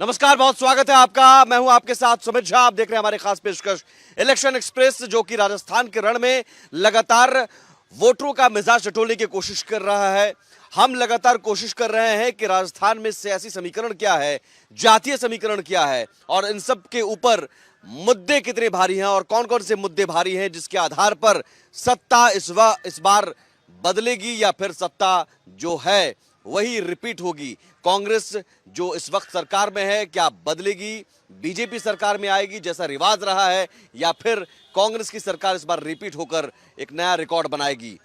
नमस्कार, बहुत स्वागत है आपका। मैं हूं आपके साथ सुमित झा। आप देख रहे हैं हमारे खास पेशकश इलेक्शन एक्सप्रेस, जो कि राजस्थान के रण में लगातार वोटरों का मिजाज टटोलने की कोशिश कर रहा है। हम लगातार कोशिश कर रहे हैं कि राजस्थान में सियासी समीकरण क्या है, जातीय समीकरण क्या है और इन सब के ऊपर मुद्दे कितने भारी हैं और कौन कौन से मुद्दे भारी हैं, जिसके आधार पर सत्ता इस बार बदलेगी या फिर सत्ता जो है वही रिपीट होगी। कांग्रेस जो इस वक्त सरकार में है, क्या बदलेगी, बीजेपी सरकार में आएगी जैसा रिवाज रहा है, या फिर कांग्रेस की सरकार इस बार रिपीट होकर एक नया रिकॉर्ड बनाएगी।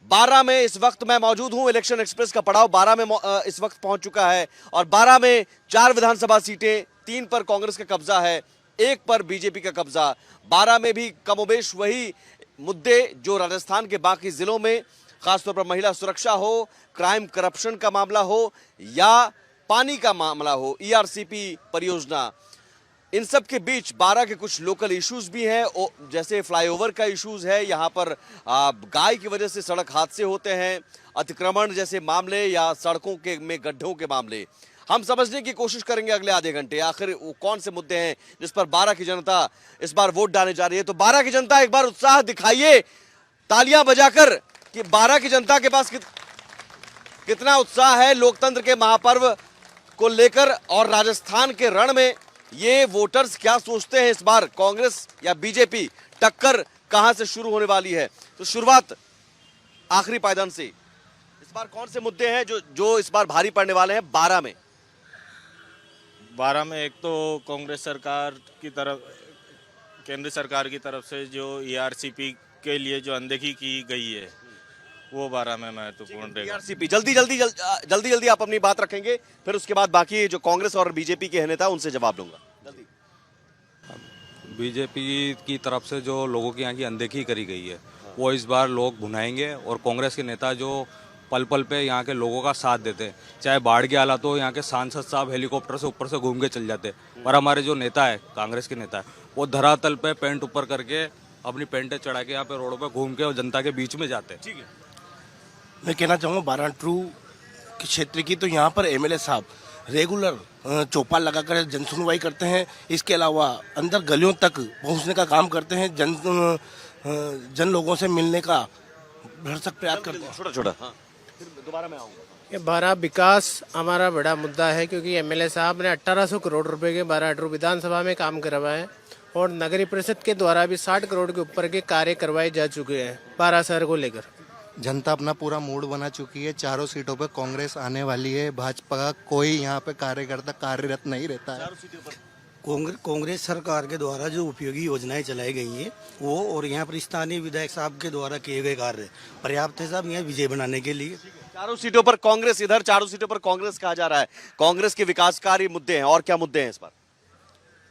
12 में इस वक्त मैं मौजूद हूं। इलेक्शन एक्सप्रेस का पड़ाव 12 में इस वक्त पहुंच चुका है और 12 में 4 विधानसभा सीटें, 3 पर कांग्रेस का कब्जा है, 1 पर बीजेपी का कब्जा। 12 में भी कमोबेश वही मुद्दे जो राजस्थान के बाकी जिलों में, खासतौर पर महिला सुरक्षा हो, क्राइम करप्शन का मामला हो या पानी का मामला हो, ईआरसीपी परियोजना, इन सब के बीच 12 के कुछ लोकल इश्यूज भी हैं, जैसे फ्लाईओवर का इश्यूज है। यहाँ पर गाय की वजह से सड़क हादसे होते हैं, अतिक्रमण जैसे मामले या सड़कों के में गड्ढों के मामले। हम समझने की कोशिश करेंगे अगले आधे घंटे आखिर वो कौन से मुद्दे हैं जिस पर 12 की जनता इस बार वोट डालने जा रही है। तो 12 की जनता एक बार उत्साह दिखाइए तालियां बजाकर कि 12 की जनता के पास कितना उत्साह है लोकतंत्र के महापर्व को लेकर, और राजस्थान के रण में ये वोटर्स क्या सोचते हैं इस बार, कांग्रेस या बीजेपी, टक्कर कहां से शुरू होने वाली है। तो शुरुआत आखिरी पायदान से, इस बार कौन से मुद्दे हैं जो इस बार भारी पड़ने वाले हैं 12 में। 12 में एक तो कांग्रेस सरकार की तरफ, केंद्र सरकार की तरफ से जो ईआरसीपी के लिए जो अनदेखी की गई है वो 12 में महत्वपूर्ण रहेगा। ईआरसीपी जल्दी आप अपनी बात रखेंगे, फिर उसके बाद बाकी जो कांग्रेस और बीजेपी के नेता उनसे जवाब दूंगा। जल्दी। बीजेपी की तरफ से जो लोगों की यहाँ की अनदेखी करी गई है वो इस बार लोग भुनाएंगे, और कांग्रेस के नेता जो पल पल पे यहाँ के लोगों का साथ देते हैं, चाहे बाढ़ के हालात हो, यहाँ के सांसद साहब हेलीकॉप्टर से ऊपर से घूम के चल जाते हैं, पर हमारे जो नेता है, कांग्रेस के नेता है, वो धरातल पे पेंट ऊपर करके अपनी पेंटें चढ़ा के यहाँ पे रोडों पे घूम के और जनता के बीच में जाते हैं। ठीक है, मैं कहना चाहूँगा 12 ट्रू के क्षेत्र की, तो यहाँ पर एमएलए साहब रेगुलर चौपाल लगाकर जनसुनवाई करते हैं। इसके अलावा अंदर गलियों तक पहुँचने का काम करते हैं, जन लोगों से मिलने का भरसक प्रयास करते हैं। छोटा फिर दोबारा मैं आऊंगा। ये 12 विकास हमारा बड़ा मुद्दा है, क्योंकि एमएलए साहब ने 1800 करोड़ रुपए के 12 ट्रू विधानसभा में काम करवाए हैं और नगरीय परिषद के द्वारा भी 60 करोड़ के ऊपर के कार्य करवाए जा चुके हैं 12 शहर को लेकर। जनता अपना पूरा मूड बना चुकी है, चारों सीटों पे कांग्रेस आने वाली है। भाजपा का कोई यहाँ पे कार्यकर्ता कार्यरत नहीं रहता है। कांग्रेस सरकार के द्वारा जो उपयोगी योजनाएं चलाई गई है वो, और यहाँ पर स्थानीय विधायक साहब के द्वारा किए गए कार्य पर्याप्त है साहब यहाँ विजय बनाने के लिए। चारों सीटों पर कांग्रेस, इधर चारों सीटों पर कांग्रेस कहा जा रहा है। कांग्रेस के विकासकारी मुद्दे हैं, और क्या मुद्दे हैं इस बार?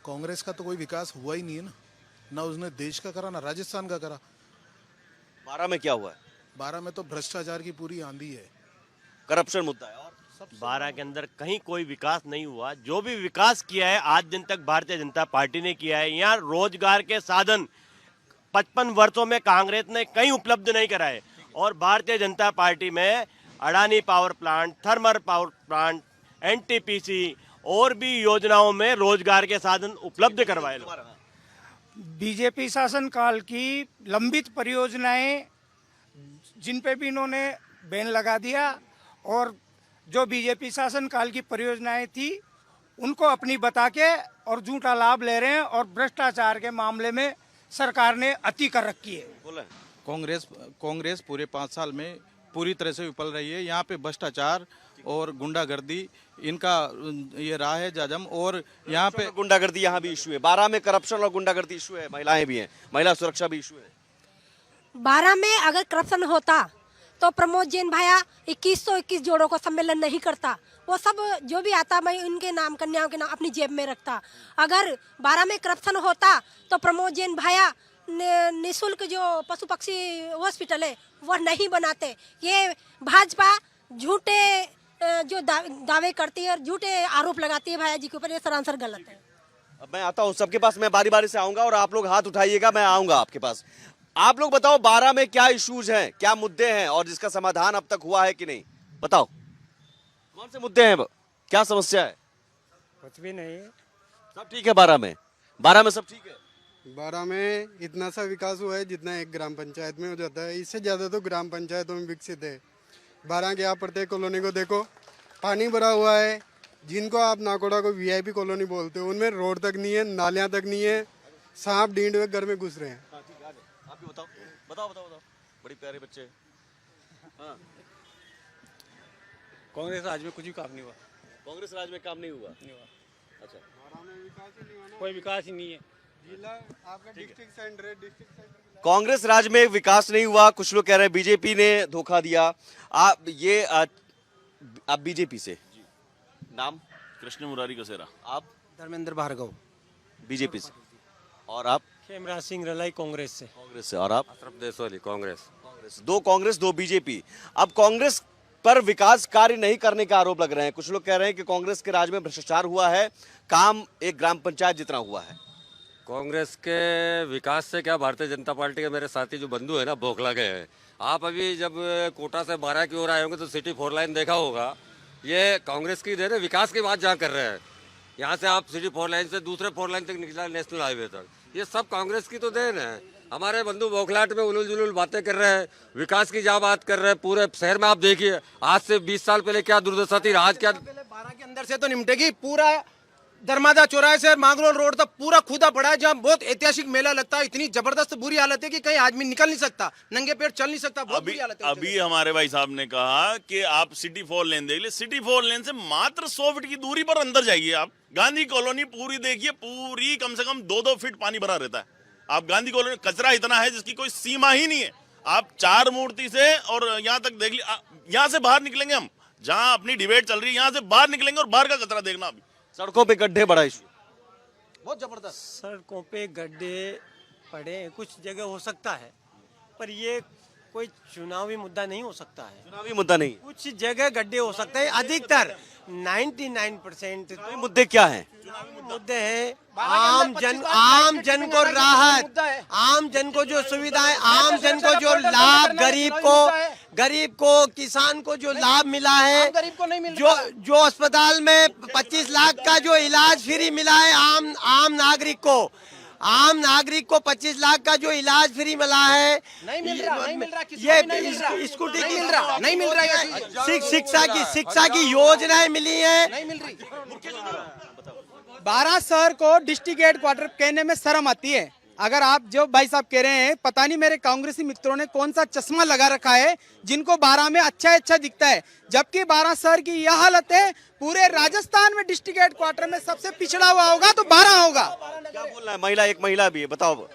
कांग्रेस का तो कोई विकास हुआ ही नहीं है ना उसने देश का करा ना राजस्थान का करा। 12 में क्या हुआ है? 12 में तो भ्रष्टाचार की पूरी आंधी है, करप्शन मुद्दा है। और 12 के अंदर कहीं कोई विकास नहीं हुआ। जो भी विकास किया है आज दिन तक भारतीय जनता पार्टी ने किया है। यहाँ रोजगार के साधन 55 वर्षों में कांग्रेस ने कहीं उपलब्ध नहीं कराए, और भारतीय जनता पार्टी में Adani power plant, thermal power plant, NTPC और भी योजनाओं में रोजगार के साधन उपलब्ध करवाए। बीजेपी शासन काल की लंबित परियोजनाएं जिन पे भी इन्होंने बैन लगा दिया, और जो बीजेपी शासन काल की परियोजनाएं थी उनको अपनी बता के और झूठा लाभ ले रहे हैं, और भ्रष्टाचार के मामले में सरकार ने अति कर रखी है। कांग्रेस पूरे 5 साल में पूरी तरह से विफल रही है। यहाँ पे भ्रष्टाचार और गुंडागर्दी इनका ये रहा है जाजम, और यहाँ पे गुंडागर्दी यहाँ भी इशू है। 12 में करप्शन और गुंडागर्दी इशू है, महिलाएं भी हैं, महिला सुरक्षा भी इशू है। 12 में अगर करप्शन होता तो प्रमोद जैन भाया 2121 जोड़ों को सम्मेलन नहीं करता। वो सब जो भी आता मैं उनके नाम, कन्याओं के नाम अपनी जेब में रखता। अगर 12 में करप्शन होता तो प्रमोद जैन भाया निःशुल्क जो पशु पक्षी हॉस्पिटल है वो नहीं बनाते। ये भाजपा झूठे जो दावे करती है और झूठे आरोप लगाती है भाया जी के ऊपर, ये सरासर गलत है। अब मैं आता हूँ सबके पास, मैं बारी बारी से आऊंगा और आप लोग हाथ उठाइएगा, मैं आऊंगा आपके पास। आप लोग बताओ 12 में क्या इश्यूज हैं, क्या मुद्दे हैं और जिसका समाधान अब तक हुआ है कि नहीं, बताओ। कौन से मुद्दे हैं, क्या समस्या है? कुछ भी नहीं है। सब ठीक है 12 में? 12 में सब ठीक है? 12 में इतना सा विकास हुआ है जितना एक ग्राम पंचायत में हो जाता है, इससे ज़्यादा तो ग्राम पंचायतों में विकसित है। 12 के आप प्रत्येक कॉलोनी को देखो, पानी भरा हुआ है। जिनको आप नाकोड़ा को वीआईपी कॉलोनी बोलते हो, उनमें रोड तक नहीं है, नालियाँ तक नहीं है, सांप ढींड हुए घर में घुस रहे हैं। आप भी बताओ बताओ बताओ बताओ, बड़ी प्यारे बच्चे। हाँ, कांग्रेस राज में कुछ भी काम नहीं हुआ। कांग्रेस राज में काम नहीं हुआ? अच्छा, कोई विकास ही नहीं है। जिला आपका डिस्ट्रिक्ट सेंटर है, डिस्ट्रिक्ट सेंटर कांग्रेस राज में विकास नहीं हुआ। कुछ लोग कह रहे हैं बीजेपी ने धोखा दिया। आप बीजेपी से? नाम? कृष्ण मुरारी कसेरा। आप? धर्मेंद्र भार्गव, बीजेपी से। और आप? खेमराज सिंह रलाई, कांग्रेस से। कांग्रेस से। और आप? अशरफ देसवाली, कांग्रेस। दो कांग्रेस, दो बीजेपी। अब कांग्रेस पर विकास कार्य नहीं करने का आरोप लग रहे हैं। कुछ लोग कह रहे हैं कि कांग्रेस के राज में भ्रष्टाचार हुआ है, काम एक ग्राम पंचायत जितना हुआ है। कांग्रेस के विकास से क्या, भारतीय जनता पार्टी के मेरे साथी जो बंधु है ना, बौखला गए हैं। आप अभी जब कोटा से 12 की ओर आए होंगे तो सिटी 4 लाइन देखा होगा। ये कांग्रेस की देन है, विकास की बात जहाँ कर रहे हैं। यहाँ से आप सिटी 4 लाइन से दूसरे 4 लाइन तक निकला, नेशनल हाईवे तक, ये सब कांग्रेस की तो देन है। हमारे बंधु बौखलाहट में उलूल जुलूल बातें कर रहे हैं, विकास की जहाँ बात कर रहे हैं। पूरे शहर में आप देखिए, आज से 20 साल पहले क्या दुर्दशा थी, आज क्या। 12 के अंदर से तो निपटेगी। पूरा दरमादा चौराहे से मांगरोल रोड तक पूरा खुदा पड़ा है, जहाँ बहुत ऐतिहासिक मेला लगता है। इतनी जबरदस्त बुरी हालत है कि कहीं आदमी निकल नहीं सकता, नंगे पैर चल नहीं सकता, बहुत बुरी हालत है। अभी हमारे भाई साहब ने कहा कि आप सिटी 4 लेन देख ले। सिटी 4 लेन से मात्र 100 फीट की दूरी पर अंदर जाइए आप, गांधी कॉलोनी पूरी देखिए, पूरी कम से कम 2-2 फीट पानी भरा रहता है। आप गांधी कॉलोनी, कचरा इतना है जिसकी कोई सीमा ही नहीं है। आप 4 मूर्ति से और यहाँ तक देख लीजिए, यहाँ से बाहर निकलेंगे हम, जहाँ अपनी डिबेट चल रही है, यहाँ से बाहर निकलेंगे और बाहर का कचरा देखना। अभी सड़कों पे गड्ढे, बड़ा इशू, बहुत जबरदस्त। सड़कों पे गड्ढे पड़े, कुछ जगह हो सकता है, पर ये कोई चुनावी मुद्दा नहीं हो सकता है। चुनावी मुद्दा नहीं। कुछ जगह गड्ढे हो सकते हैं, अधिकतर 99% चुनावी मुद्दे क्या हैं? मुद्दे हैं आम जन को राहत, आम जन को जो सुविधाएं, आम जन को जो लाभ, गरीब को किसान को जो लाभ मिला है, गरीब को नहीं मिल, जो अस्पताल में 25 लाख का जो इलाज फ्री मिला है आम नागरिक को 25 लाख का जो इलाज फ्री मिला है, नहीं मिल रहा ये स्कूटी की नहीं मिल रहा है। शिक्षा की योजनाएं मिली है, नहीं मिल रही। 12 शहर को डिस्ट्रिक्ट हेडक्वार्टर कहने में शर्म आती है। अगर आप जो भाई साहब कह रहे हैं, पता नहीं मेरे कांग्रेसी मित्रों ने कौन सा चश्मा लगा रखा है जिनको 12 में अच्छा दिखता है, जबकि 12 शहर की यह हालत है। पूरे राजस्थान में डिस्ट्रिक्ट हेडक्वार्टर में सबसे पिछड़ा हुआ होगा तो 12 होगा। क्या बोलना है? महिला, एक महिला भी है, बताओ। तो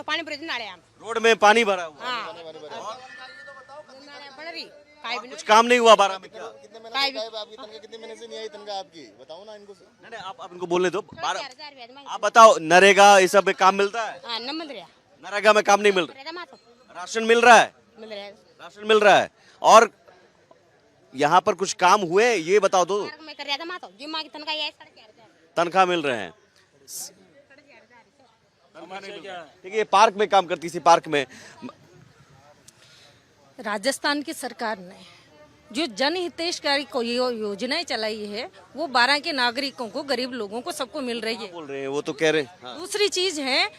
पानी रोड में पानी भरा हुआ, कुछ काम नहीं हुआ 12 में? क्या कितने महीने से नहीं आई तनख्वाह आपकी, बताओ ना इनको। नहीं, आप इनको बोलने दो। 12 आप बताओ, नरेगा ये सब में काम मिलता है? नरेगा में काम नहीं मिल रहा। राशन मिल रहा है? राशन मिल रहा है। और यहाँ पर कुछ काम हुए ये बताओ दो। तनख्वाह मिल रहे हैं? ठीक है, ये पार्क में काम करती थी, पार्क में। राजस्थान की सरकार ने जो जनहितैषकारी योजनाएं चलाई है वो 12 के नागरिकों को, गरीब लोगों को, सबको मिल रही है। बोल रहे हैं वो तो कह रहे हैं। हाँ। दूसरी चीज है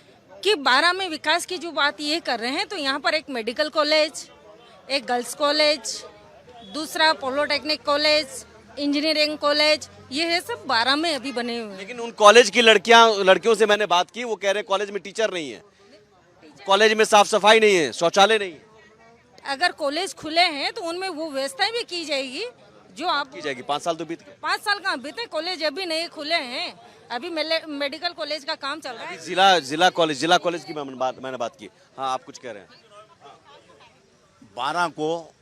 कि 12 में विकास की जो बात ये कर रहे हैं, तो यहाँ पर एक मेडिकल कॉलेज, एक गर्ल्स कॉलेज, दूसरा पॉलिटेक्निक कॉलेज, इंजीनियरिंग कॉलेज, ये है सब 12 में अभी बने हुए हैं। लेकिन उन कॉलेज की लड़कियों से मैंने बात की, वो कह रहे हैं कॉलेज में टीचर नहीं है, कॉलेज में साफ सफाई नहीं है, शौचालय नहीं है। अगर कॉलेज खुले हैं तो उनमें वो व्यवस्थाएं भी की जाएगी जो आप की जाएगी। 5 साल तो बीत गए। 5 साल कहाँ बीते, कॉलेज अभी नहीं खुले हैं, अभी मेडिकल कॉलेज का काम चल रहा है। जिला कॉलेज की मैंने बात की। हाँ, आप कुछ कह रहे हैं? 12 को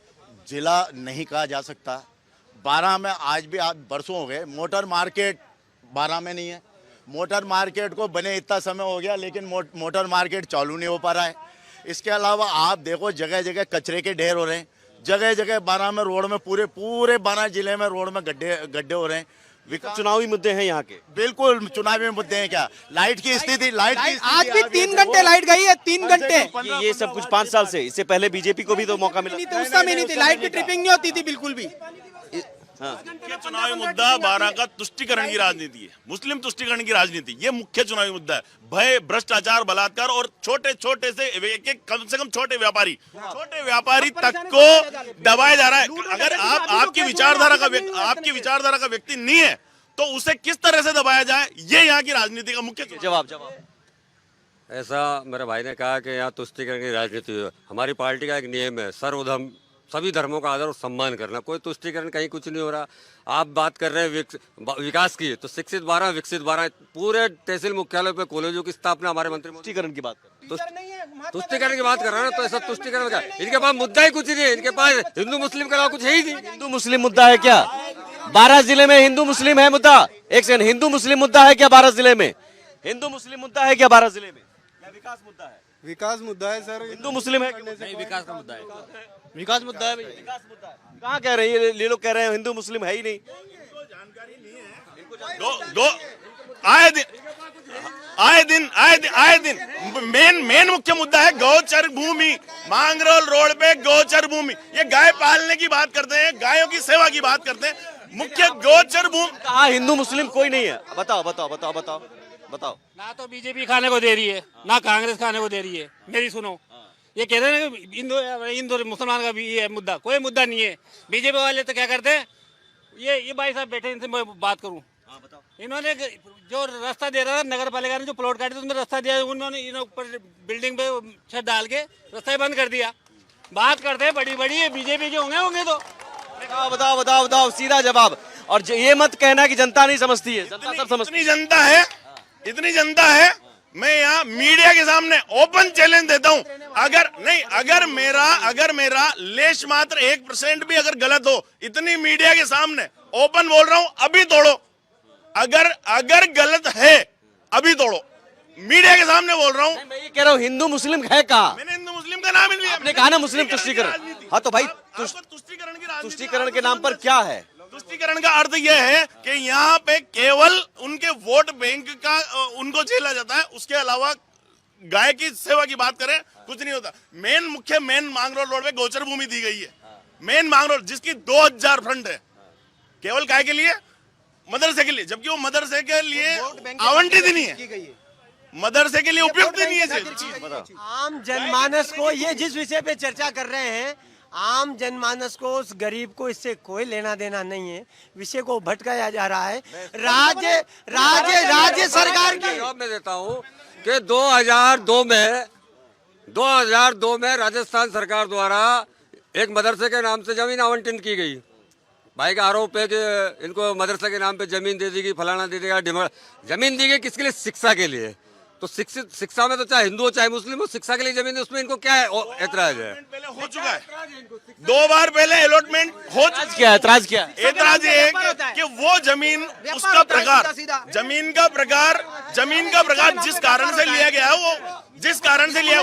जिला नहीं कहा जा सकता। 12 में आज भी बरसों हो गए, मोटर मार्केट 12 में नहीं है। मोटर मार्केट को बने इतना समय हो गया, लेकिन मोटर मार्केट चालू नहीं हो पा रहा है। इसके अलावा आप देखो, जगह जगह कचरे के ढेर हो रहे हैं, जगह जगह 12 में रोड में, पूरे 12 जिले में रोड में गड्ढे हो रहे हैं। चुनावी मुद्दे हैं यहाँ के? बिल्कुल चुनावी मुद्दे हैं। क्या लाइट की स्थिति, आज भी 3 घंटे लाइट गई है, 3 घंटे। ये सब कुछ 5 साल से, इससे पहले बीजेपी को भी तो मौका मिला। उस समय नहीं थी लाइट की, ट्रिपिंग नहीं होती थी बिल्कुल भी। मुख्य चुनावी मुद्दा 12 का तुष्टिकरण की राजनीति है, मुस्लिम तुष्टिकरण की राजनीति, ये मुख्य चुनावी मुद्दा है। भय, भ्रष्टाचार, बलात्कार और छोटे छोटे से एक कम से कम छोटे व्यापारी तक को दबाया जा रहा है। अगर आपकी विचारधारा का व्यक्ति नहीं है तो उसे किस तरह से दबाया जाए, ये यहाँ की राजनीति का मुख्य जवाब। ऐसा मेरे भाई ने कहा कि यहाँ तुष्टिकरण की राजनीति है। हमारी पार्टी का एक नियम है, सर्वधर्म, सभी धर्मों का आदर और सम्मान करना। कोई तुष्टिकरण कहीं कुछ नहीं हो रहा। आप बात कर रहे हैं विकास की, तो शिक्षित 12 विकसित 12 पूरे तहसील मुख्यालय पे कॉलेजों की स्थापना हमारे मंत्री तुष्टिकरण की बात तुष्टिकरण की बात कर रहे हैं। तो ऐसा तुष्टिकरण का इनके पास मुद्दा ही कुछ नहीं है। इनके पास हिंदू मुस्लिम के अलावा कुछ है ही नहीं। हिंदू मुस्लिम मुद्दा है क्या 12 जिले में? हिंदू मुस्लिम है मुद्दा? एक सेकंड, हिंदू मुस्लिम मुद्दा है क्या 12 जिले में? हिंदू मुस्लिम मुद्दा है क्या 12 जिले में? विकास मुद्दा है? विकास मुद्दा है सर। हिंदू मुस्लिम है नहीं, विकास का मुद्दा है। विकास मुद्दा है भाई, विकास मुद्दा है। कहाँ कह रहे हैं ये लोग? कह रहे हैं हिंदू मुस्लिम है ही नहीं। आए दिन मेन मुख्य मुद्दा है गौचर भूमि। मांगरोल रोड पे गौचर भूमि, ये गाय पालने की बात करते हैं, गायों की सेवा की बात करते हैं, मुख्य गौचर भूमि। कहाँ हिंदू मुस्लिम कोई नहीं है? बताओ। ना तो बीजेपी खाने को दे रही है, ना कांग्रेस खाने को दे रही है। मेरी सुनो, ये कहते हैं हिंदू मुसलमान का भी ये मुद्दा, कोई मुद्दा नहीं है। बीजेपी वाले तो क्या करते हैं, ये भाई साहब बैठे, इनसे मैं बात करूं। इन्होंने जो रास्ता दे रहा था नगर पालिका ने, जो प्लॉट काटे उसमें रास्ता दिया, उन्होंने ऊपर बिल्डिंग पे छत डाल के रास्ता बंद कर दिया। बात करते हैं बड़ी बीजेपी के होंगे तो बताओ सीधा जवाब। और ये मत कहना कि जनता नहीं समझती है, जनता सब समझती है। इतनी जनता है, मैं यहाँ मीडिया के सामने ओपन चैलेंज देता हूँ, अगर मेरा लेश मात्र 1% भी अगर गलत हो, इतनी मीडिया के सामने ओपन बोल रहा हूँ, अभी तोड़ो। अगर गलत है अभी तोड़ो, मीडिया के सामने बोल रहा हूँ। मैं ये कह रहा हूँ हिंदू मुस्लिम है कहाँ? मैंने हिंदू मुस्लिम का नाम ही नहीं, आपने कहा ना मुस्लिम तुष्टिकरण। हाँ तो भाई तुष्टिकरण के नाम पर क्या है? तुष्टिकरण का अर्थ यह है कि यहाँ पे केवल उनके वोट बैंक का उनको झेला जाता है, उसके अलावा गाय की सेवा की बात करें कुछ नहीं होता। मेन मांगरोल रोड पे गोचर भूमि दी गई है, मेन मांगरोल, जिसकी 2000 फ्रंट है, केवल गाय के लिए, मदरसे के लिए, जबकि वो मदरसे के लिए आवंटित नहीं है, मदरसे के लिए उपयुक्त नहीं है। आम जनमानस को, ये जिस विषय पे चर्चा कर रहे हैं, आम जनमानस को, उस गरीब को इससे कोई लेना देना नहीं है। विषय को भटकाया जा रहा है। राज्य सरकार की जवाब मैं देता हूँ कि 2002 में राजस्थान सरकार द्वारा एक मदरसे के नाम से जमीन आवंटन की गई। भाई का आरोप है कि इनको मदरसे के नाम पे जमीन दे दी गई, फलाना दे देगा, जमीन दी गई किसके लिए? शिक्षा के लिए। तो शिक्षा में तो चाहे हिंदू हो चाहे मुस्लिम हो, शिक्षा के लिए जमीन है, उसमें इनको क्या ऐतराज है? पहले हो चुका है, 2 बार पहले अलॉटमेंट हो चुका है। ऐतराज क्या? ऐतराज ये है कि वो जमीन, उसका प्रकार, जमीन का प्रकार जिस कारण से लिया गया है, वो जिस कारण से लिया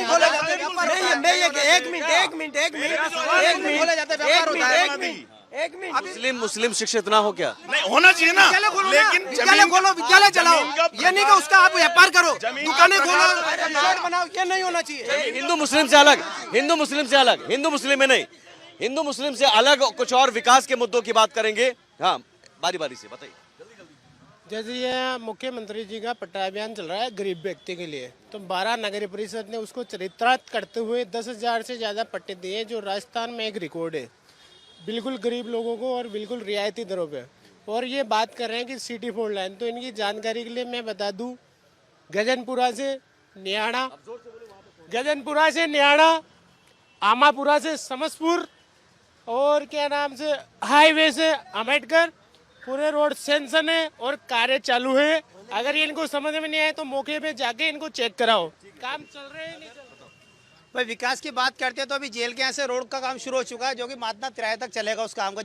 मुस्लिम शिक्षित ना हो क्या? नहीं होना चाहिए ना, लेकिन विद्यालय खोलो, विद्यालय चलाओ, ये नहीं कि उसका आप व्यापार करो, दुकानें खोलो, प्लॉट बनाओ, ये नहीं होना चाहिए। हिंदू मुस्लिम से अलग, हिंदू मुस्लिम में नहीं, हिंदू मुस्लिम से अलग कुछ और विकास के मुद्दों की बात करेंगे। हाँ, बारी से बताइए। जैसे ये मुख्यमंत्री जी का पट्टा अभियान चल रहा है गरीब व्यक्ति के लिए, तो 12 नगरीय परिषद ने उसको चरितार्थ करते हुए 10,000 से ज़्यादा पट्टे दिए, जो राजस्थान में एक रिकॉर्ड है, बिल्कुल गरीब लोगों को और बिल्कुल रियायती दरों पे। और ये बात कर रहे हैं कि सिटी 4 लाइन, तो इनकी जानकारी के लिए मैं बता दूं, गजनपुरा से न्याड़ा, आमापुरा से समसपुर, और क्या नाम से हाईवे से अम्बेडकर, पूरे रोड सेंसन है और कार्य चालू है। अगर ये इनको समझ में नहीं आए तो मौके पे जाके इनको चेक कराओ, काम चल रहे हैं नहीं चल रहे। भाई विकास की बात करते हैं तो अभी जेल के यहाँ से रोड का काम शुरू हो चुका है, जो कि मादना तिराहे तक चलेगा उस काम का,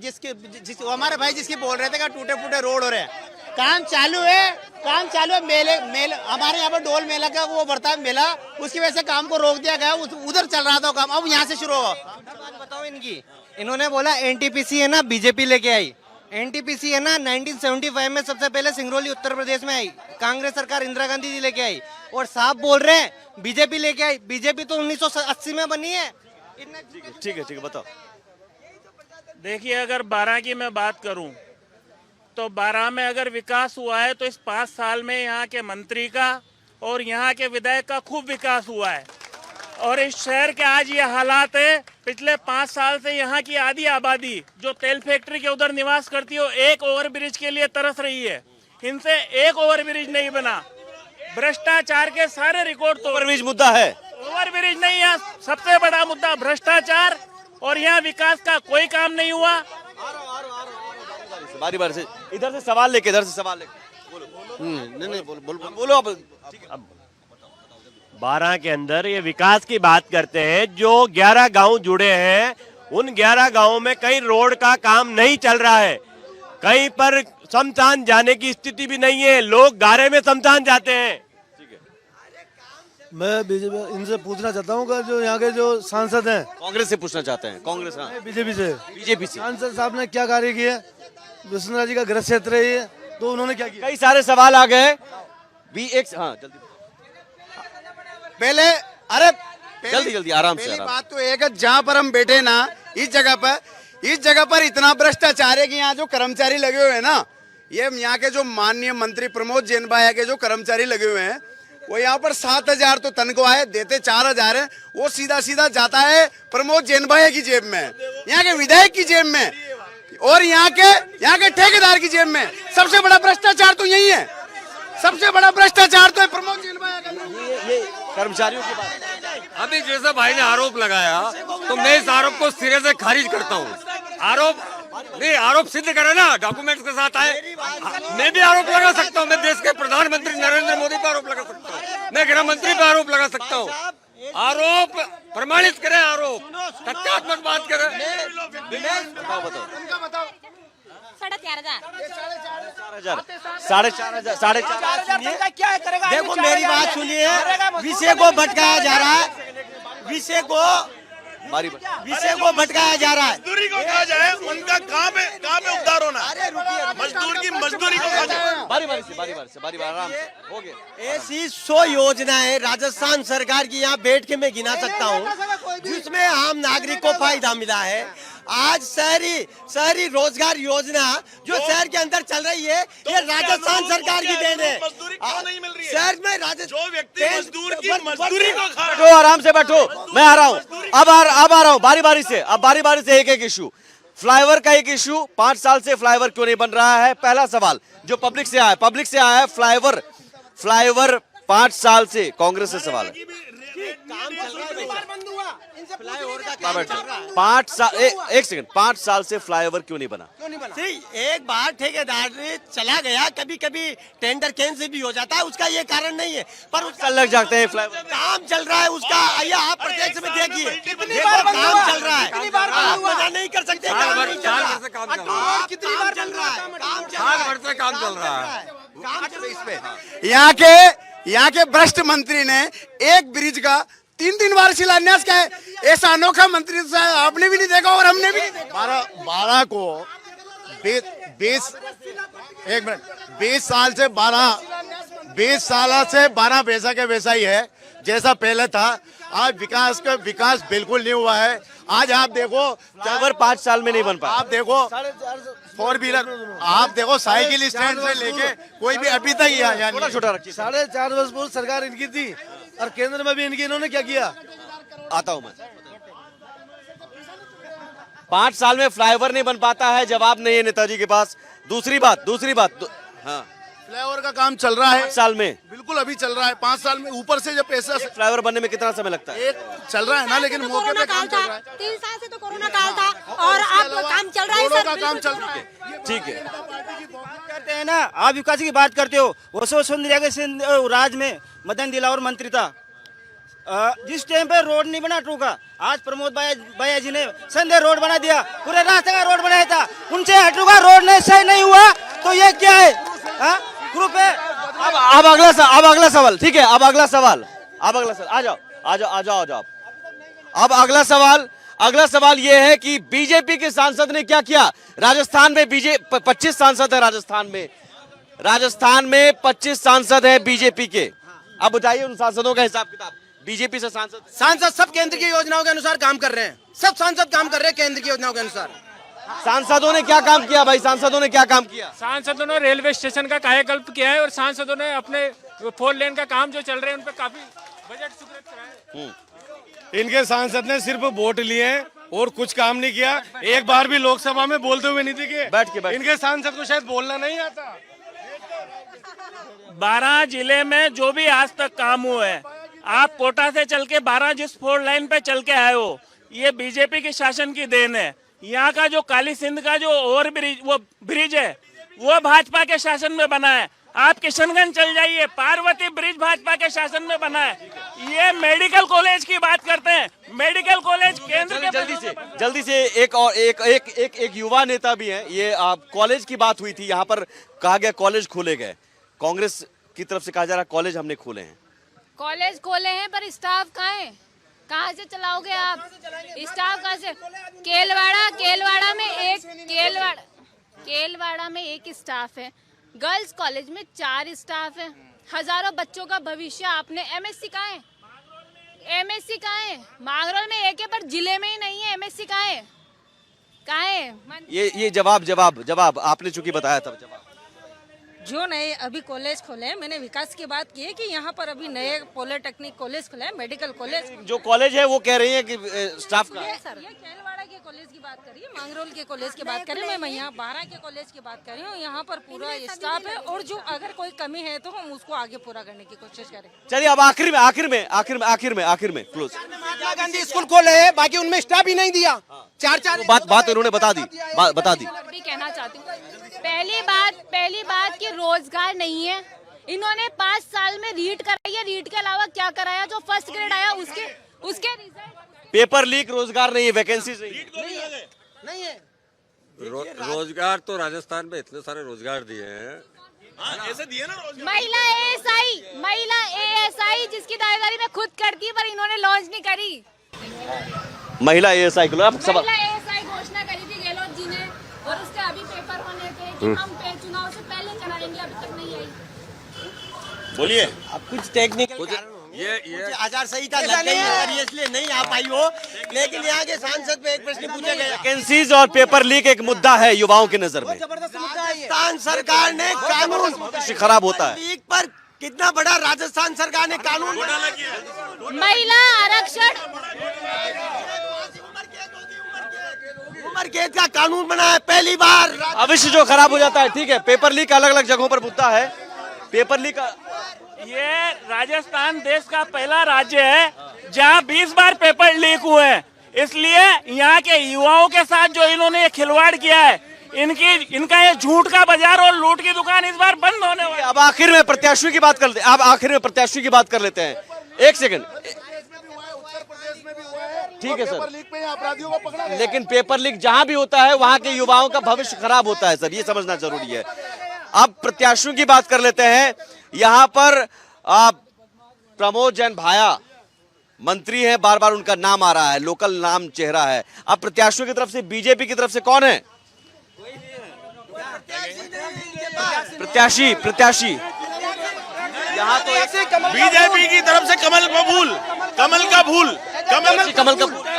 हमारे भाई जिसकी बोल रहे थे कि टूटे फूटे रोड हो रहे हैं, काम चालू है। मेले हमारे यहाँ पर डोल मेला का वो बढ़ता है मेला, उसकी वजह से काम को रोक दिया गया, उधर चल रहा था काम, अब यहाँ से शुरू होगा। बताओ इनकी, इन्होंने बोला एनटीपीसी है ना बीजेपी लेके आई, एनटीपीसी है ना 1975 में सबसे पहले सिंगरौली उत्तर प्रदेश में आई, कांग्रेस सरकार इंदिरा गांधी जी लेके आई, और साहब बोल रहे हैं बीजेपी लेके आई। बीजेपी तो 1980 में बनी है। ठीक है बताओ। देखिए, अगर 12 की मैं बात करूं तो 12 में अगर विकास हुआ है तो इस 5 साल में यहाँ के मंत्री का और यहाँ के विधायक का खूब विकास हुआ है। और इस शहर के आज ये हालात है, पिछले 5 साल से यहाँ की आधी आबादी जो तेल फैक्ट्री के उधर निवास करती है, एक ओवरब्रिज के लिए तरस रही है। इनसे एक ओवरब्रिज नहीं बना। भ्रष्टाचार के सारे रिकॉर्ड तो ओवरब्रिज मुद्दा है, ओवरब्रिज नहीं है, सबसे बड़ा मुद्दा भ्रष्टाचार, और यहाँ विकास का कोई काम नहीं हुआ। बारी बारी से इधर से सवाल लेके बोलो आप। ठीक है, 12 के अंदर ये विकास की बात करते हैं। जो 11 गांव जुड़े हैं, उन 11 गांवों में कहीं रोड का काम नहीं चल रहा है, कहीं पर शमशान जाने की स्थिति भी नहीं है, लोग गारे में शमशान जाते हैं। मैं इनसे पूछना चाहता हूँ कि जो यहाँ के जो सांसद हैं, कांग्रेस से पूछना चाहते हैं, कांग्रेस हाँ बीजेपी से सांसद साहब ने क्या कार्य किए? वसुंधरा जी का गृह क्षेत्र है ये, तो उन्होंने क्या किया? कई सारे सवाल आ गए भी एक हाँ जल्दी पहले जल्दी आराम से। बात तो एक है, जहाँ पर हम बैठे ना, इस जगह पर इतना भ्रष्टाचार है कि यहाँ जो कर्मचारी लगे हुए हैं ना, ये यहाँ के जो माननीय मंत्री प्रमोद जैन भाई के जो कर्मचारी लगे हुए हैं, वो यहाँ पर 7,000 तो तनख्वाह है, देते 4,000 है, वो सीधा जाता है प्रमोद जैन भाई की जेब में, यहाँ के विधायक की जेब में, और यहाँ के ठेकेदार की जेब में। सबसे बड़ा भ्रष्टाचार तो यही है, सबसे बड़ा भ्रष्टाचार तो है प्रमोद जैन भाई का। ये कर्मचारियों की बात। अभी जैसे भाई ने आरोप लगाया, तो मैं इस आरोप को सिरे से खारिज करता हूँ। आरोप सिद्ध करे ना, डॉक्यूमेंट्स के साथ आए। मैं भी आरोप लगा सकता हूँ, मैं देश के प्रधानमंत्री नरेंद्र मोदी पर आरोप लगा सकता हूँ, मैं गृह मंत्री पर आरोप लगा सकता हूँ। आरोप प्रमाणित करे, आरोप तथ्यात्मक बात करे। बताओ 4,500 क्या करेगा? देखो मेरी बात सुनिए, विषय को भटकाया जा रहा है, विषय को भटकाया जा रहा है। मजदूरी को कहा जाए, उनका काम है उद्धार होना। मजदूर की मजदूरी को कहा जाए। बारी आराम से हो गया। ऐसी 100 योजनाएं राजस्थान सरकार की यहाँ बैठ के मैं गिना सकता हूँ, जिसमें आम नागरिक को फायदा मिला है। आज शहरी रोजगार योजना जो शहर के अंदर चल रही है, ये राजस्थान सरकार की देन है। शहर में जो व्यक्ति मजदूर की मजदूरी को खा रहा है। बैठो, आराम से बैठो, मैं आ रहा हूँ। अब आ रहा हूँ बारी बारी से एक इशू। फ्लाईओवर का एक इशू, 5 साल से फ्लाईओवर क्यों नहीं बन रहा है? पहला सवाल जो पब्लिक से आया है, फ्लाईओवर 5 साल से कांग्रेस से सवाल है। एक सेकंड, 5 साल से फ्लाईओवर क्यों नहीं बना? एक बार ठेकेदार चला गया, कभी टेंडर कैंसिल भी हो जाता है, उसका ये कारण नहीं है, पर उसका लग जाते हैं फ्लाईओवर। काम चल रहा है उसका, ये आप प्रत्यक्ष में देखिए, काम चल रहा है, आप मना नहीं कर सकते। कितनी बार चल रहा है? काम चल रहा है। यहाँ के भ्रष्ट मंत्री ने एक ब्रिज का 3 बार शिलान्यास किया है। ऐसा अनोखा मंत्री आपने भी नहीं देखा और हमने भी नहीं देखा। 12 को 20 साल से 12 पैसा के वैसा ही है जैसा पहले था। आज विकास बिल्कुल नहीं हुआ है। आज आप देखो, फ्लाईओवर 5 साल में नहीं बन पाया। आप देखो 4 व्हीलर, आप देखो साइकिल स्टैंड से लेके कोई भी अभी तक यहाँ छोटा रखिए। 4.5 वर्ष पूर्व सरकार इनकी थी और केंद्र में भी इन्होंने क्या किया? आता हूँ मैं। 5 साल में फ्लाईओवर नहीं बन पाता है, जवाब नहीं है नेताजी के पास। दूसरी बात हाँ, फ्लाईओवर का काम चल रहा है 5 साल में, बिल्कुल अभी चल रहा है। 5 साल में ऊपर से जब पैसा फ्लाईओवर बनने में कितना समय लगता है? चल रहा है ना, लेकिन मौके पे काम चल रहा है। 3 साल से तो कोरोना काल था और अब काम चल रहा है सर। काम चल रहा है, ठीक है। करते हैं ना, आप विकास की बात करते हो। वसुंधरा के राज में मदन दिलावर मंत्री था, जिस टाइम पे रोड नहीं बना टूका, आज प्रमोद भैया जी ने संध्या रोड बना दिया, पूरे रास्ते का रोड बनाया था, उनसे हटूगा रोड नहीं सही नहीं हुआ, तो ये क्या है? ग्रुप है। अब अगला सवाल, ठीक है, अब अगला सवाल आ जाओ। अब अगला सवाल ये है कि बीजेपी के सांसद ने क्या किया? राजस्थान में 25 सांसद है। राजस्थान में 25 सांसद है बीजेपी के। अब बताइए उन सांसदों का हिसाब किताब। बीजेपी से सांसद सब केंद्र की योजनाओं के अनुसार काम कर रहे हैं, सब सांसद काम कर रहे हैं केंद्र की योजनाओं के अनुसार। सांसदों ने क्या काम किया भाई? सांसदों ने क्या काम किया? सांसदों ने रेलवे स्टेशन का कायाकल्प किया है और सांसदों ने अपने 4 लेन का काम जो चल रहे हैं उन पर काफी बजट स्वीकृत कराया है। इनके सांसद ने सिर्फ वोट लिए हैं और कुछ काम नहीं किया। एक बार भी लोकसभा में बोलते हुए नहीं दिखे। बैठ के इनके सांसद को शायद बोलना नहीं आता। 12 जिले में जो भी आज तक काम हुआ है, आप कोटा से चल के 12 जिस 4 लाइन पे चल के आए हो, ये बीजेपी के शासन की देन है। यहाँ का जो काली सिंध का जो ओवर ब्रिज है वो भाजपा के शासन में बना है। आप किशनगंज चल जाइए, पार्वती ब्रिज भाजपा के शासन में बना है। ये मेडिकल कॉलेज की बात करते हैं, मेडिकल कॉलेज केंद्र के जल्दी से एक युवा नेता भी हैं। ये कॉलेज की बात हुई थी, यहाँ पर कहा गया कॉलेज खोले गए, कांग्रेस की तरफ से कहा जा रहा कॉलेज हमने खोले हैं। कॉलेज खोले हैं पर स्टाफ कहाँ है? कहाँ से चलाओगे आप? स्टाफ कहाँ से? केलवाड़ा में एक स्टाफ है, गर्ल्स कॉलेज में 4 स्टाफ है, हजारों बच्चों का भविष्य आपने। एमएससी कहाँ है? एमएससी कहाँ है? मांगरोल में एक है पर जिले में ही नहीं है। एमएससी कहाँ है? कहाँ है? ये जवाब आपने चूंकि बताया था। जवाब जो नए अभी कॉलेज खोले हैं, मैंने विकास की बात की है कि यहाँ पर अभी नए पॉलिटेक्निक कॉलेज खुले हैं, मेडिकल कॉलेज। जो कॉलेज है वो कह रही है कि स्टाफ का ये केलवाड़ा के कॉलेज की बात करिए, मांगरोल के कॉलेज की बात करें, मैं यहाँ 12 के कॉलेज की बात कर रही हूँ। यहाँ पर पूरा स्टाफ है और जो अगर कोई कमी है तो हम उसको आगे पूरा करने की कोशिश करें। चलिए अब आखिर में क्लोज। महात्मा गांधी स्कूल खोले हैं, बाकी उनमें स्टाफ ही नहीं दिया। 4 बात इन्होंने बता दी। भी कहना चाहती हूँ, पहली बात कि रोजगार नहीं है। इन्होंने 5 साल में रीट कराई है, रीट के अलावा क्या कराया? जो फर्स्ट ग्रेड आया उसके रिजल्ट। पेपर लीक, रोजगार नहीं है, वैकेंसी नहीं है। रोजगार तो राजस्थान में इतने सारे रोजगार दिए हैं। ऐसे दिए ना रोजगार। महिला एएसआई जिसकी दावेदारी मैं खुद करती हूँ पर इन्होंने लॉन्च नहीं करी। महिला एएसआई घोषणा करी थी गहलोत जी ने और उसके अभी पेपर होने थे कि हम चुनाव से पहले कराएंगे, अभी तक नहीं आई। बोलिए। अब कुछ टेक्निकल ये आचार संहिता लग गई है इसलिए नहीं आ पाई हो, लेकिन यहाँ के सांसद पे एक प्रश्न पूछा गया। वैकेंसीज और पेपर लीक एक मुद्दा है युवाओं की नजर में। राजस्थान सरकार ने कानून खराब होता है लीक पर कितना बड़ा राजस्थान सरकार ने कानून महिला आरक्षण, उम्र कैद का कानून बनाया पहली बार। भविष्य जो खराब हो जाता है। ठीक है, पेपर लीक अलग अलग जगहों पर मुद्दा है। पेपर लीक ये राजस्थान देश का पहला राज्य है जहां 20 बार पेपर लीक हुए हैं। इसलिए यहाँ के युवाओं के साथ जो इन्होंने खिलवाड़ किया है, इनका ये झूठ का बाजार और लूट की दुकान इस बार बंद होने वाली है। अब आखिर में प्रत्याशियों की बात कर लेते हैं। अब आखिर में प्रत्याशियों की बात कर लेते हैं। एक सेकंड। ठीक है सर, लेकिन पेपर लीक जहां भी होता है वहां के युवाओं का भविष्य खराब होता है सर, ये समझना जरूरी है। अब प्रत्याशियों की बात कर लेते हैं। यहाँ पर प्रमोद जैन भाया मंत्री हैं, बार बार उनका नाम आ रहा है, लोकल नाम चेहरा है। अब प्रत्याशियों की तरफ से, बीजेपी की तरफ से कौन है प्रत्याशी? यहाँ तो बीजेपी की तरफ से कमल का फूल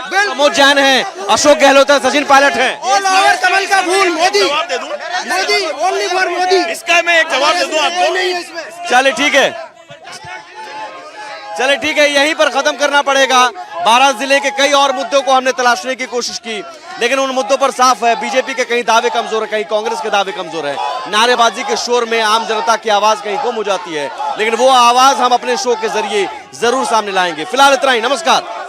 प्रमोद जैन है, अशोक गहलोत है, सचिन पायलट है। कमल का फूल मोदी, ओनली फॉर मोदी। इसका मैं एक जवाब दे दूं आपको। चले ठीक है, यहीं पर खत्म करना पड़ेगा। 12 जिले के कई और मुद्दों को हमने तलाशने की कोशिश की, लेकिन उन मुद्दों पर साफ है बीजेपी के कहीं दावे कमजोर है, कहीं कांग्रेस के दावे कमजोर है। नारेबाजी के शोर में आम जनता की आवाज कहीं गुम हो जाती है, लेकिन वो आवाज हम अपने शो के जरिए जरूर सामने लाएंगे। फिलहाल इतना ही, नमस्कार।